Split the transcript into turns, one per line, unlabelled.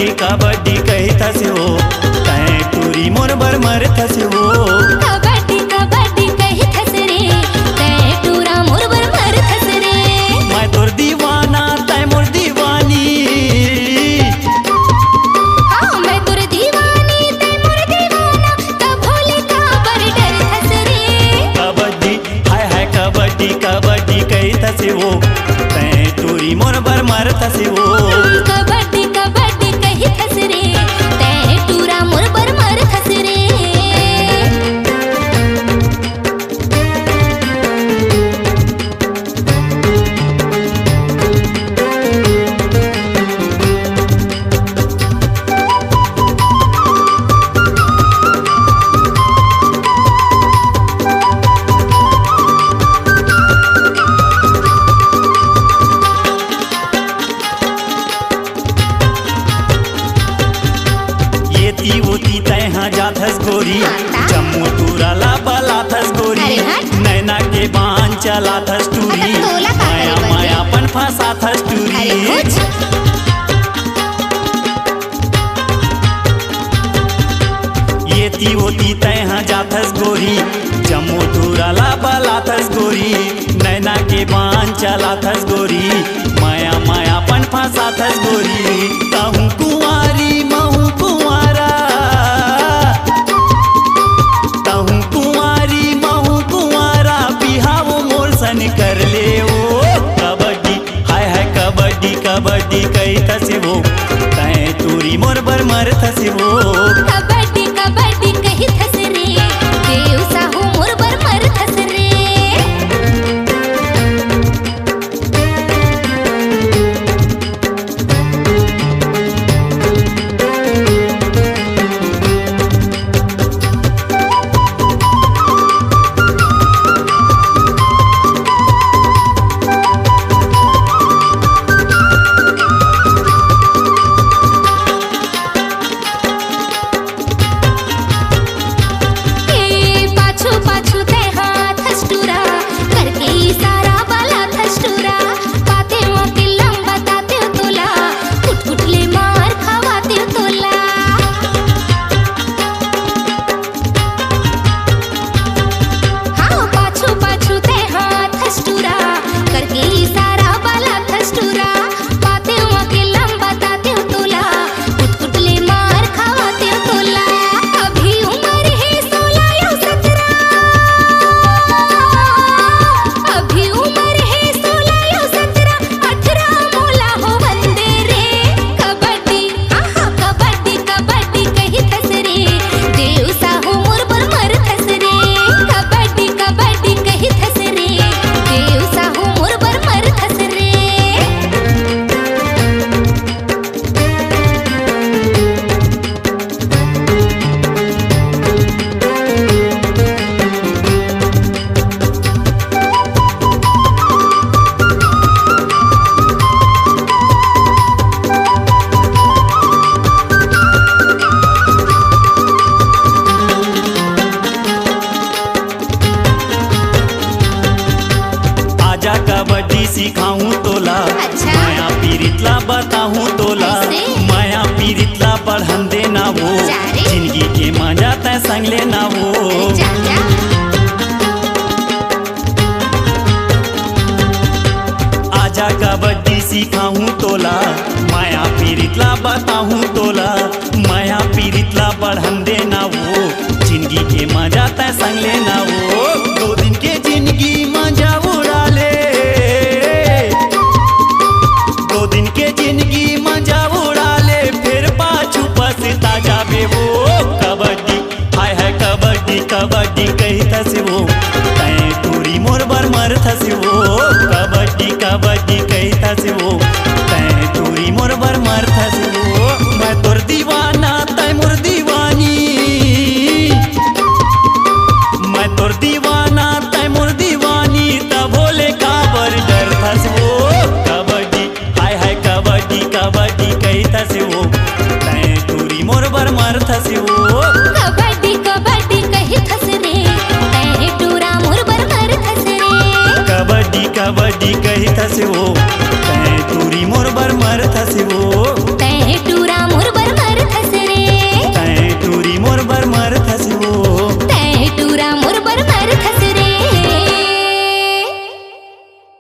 कबड्डी कबड्डी कहतस हो तै टूरी मोर बर मरथस हो।
कबड्डी कबड्डी कहतस रे तै टूरा मोर बर मरथस रे।
मैं तोर दीवाना तै मोर दीवानी।
हाँ मैं तोर दीवानी तै मोर दीवाना तब भोले का बर डरथस रे।
कबड्डी हाय हाय कबड्डी कबड्डी कहतस हो तै टूरी मोर बर मरथस हो।
कबड्डी कबड्डी कहतस रे तै टूरा मोर बर मरथस रे।
येती होती तैहा जाथस गोरी जम्मू टूराला बलाथस गोरी।
अरे हट।
नैना के बान चलाथस टूरी
मतलब तोला का
माया
करे
माया पन फंसाथस टूरी।
अरे कुछ
येती होती तैहा जाथस गोरी जम्मू टूराला बलाथस गोरी। नैना के बान चलाथस गोरी माया माया पन फंसाथस गोरी। कहूँ कुंवारी महू कुंवारा कहूँ कुंवारी महू कुंवारा बिहाव मोर सन कर ले ओ। कबड्डी हाय हाय कबड्डी कबड्डी कहतस हो तै टूरी मोर बर मरथस हो।
कबड्डी कबड्डी कहतस रे देव साहू मोर बर मरथस रे। पाछू पाछू ते हाथस टूरा करके इशारा वाला थस टूरा। पाते हो के लंबा ताते हो तोला कुट कुट ले मार खवाते हो तोला। हाँ पाछू पाछू ते हाथस टूरा करके इशारा वाला थस टूरा। पाते हो के लंबा ताते हो तोला कुट कुट ले मार खवाते हो तोला। अभी उम्र है 16 या 17 अभी उम्र है 16 या 17 18 मोला हो बंदे रे। कबड्डी हाँ कबड्डी कबड्डी कहतस रे देव साहू मोर बर मरथस रे। कबड्डी कबड्डी कहतस रे देव साहू मोर बर मरथस रे।
आजा कबड्डी सिखाऊं तोला
अच्छा।
माया पीरितला बताऊं तोला
कैसे?
माया पीरितला बढ़न देना वो
जा रे।
जिंदगी के मजा तय संग लेना वो।
जा जा
आजा कबड्डी सिखाऊं तोला माया पीरितला बताऊं तोला माया पीरितला बढ़न देना वो जिंदगी के मजा तय संग लेना वो। 2 दिन के जिंदगी मजा उड़ा ले 2 दिन के जिंदगी मजा उड़ा ले फिर पाछू पछता जाबे वो। कबड्डी हाय हाय कबड्डी कबड्डी कहतस हो तै टूरी मोर बर मरथस हो। कबड्डी कबड्डी कहतस हो तै टूरी मोर बर मरथस हो। मैं तोर मोर बर मरथस